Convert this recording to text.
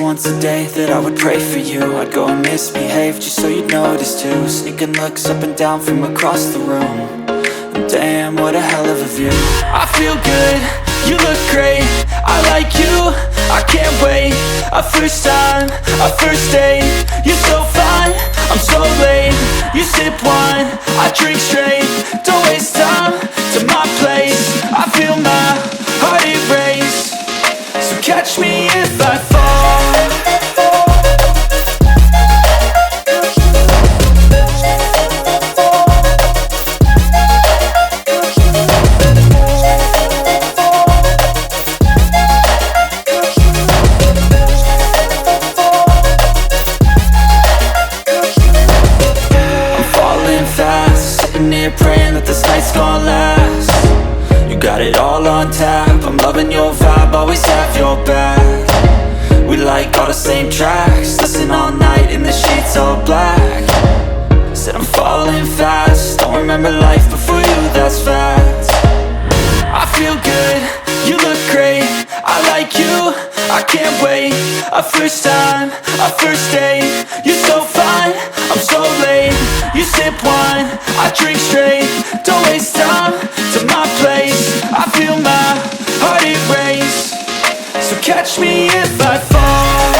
once a day that I would pray for you. I'd go and misbehave just so you'd notice too. Sneaking looks up and down from across the room. And damn, what a hell of a view. I feel good, you look great, I like you, I can't wait. A first time, a first date, you're so fine, I'm so late. You sip wine, I drink straight. Don't waste time to my place. I feel my heart erase. So catch me if I fall. Praying that this night's gonna last. You got it all on tap, I'm loving your vibe, always have your back. We like all the same tracks, listen all night in the sheets all black. Said I'm falling fast, don't remember life before you, that's fact. I feel good, you look great, I like you, I can't wait. A first time, a first date, you're so fine, I'm so late. You sip wine, I drink straight. Don't waste time to my place. I feel my heart erase. So catch me if I fall.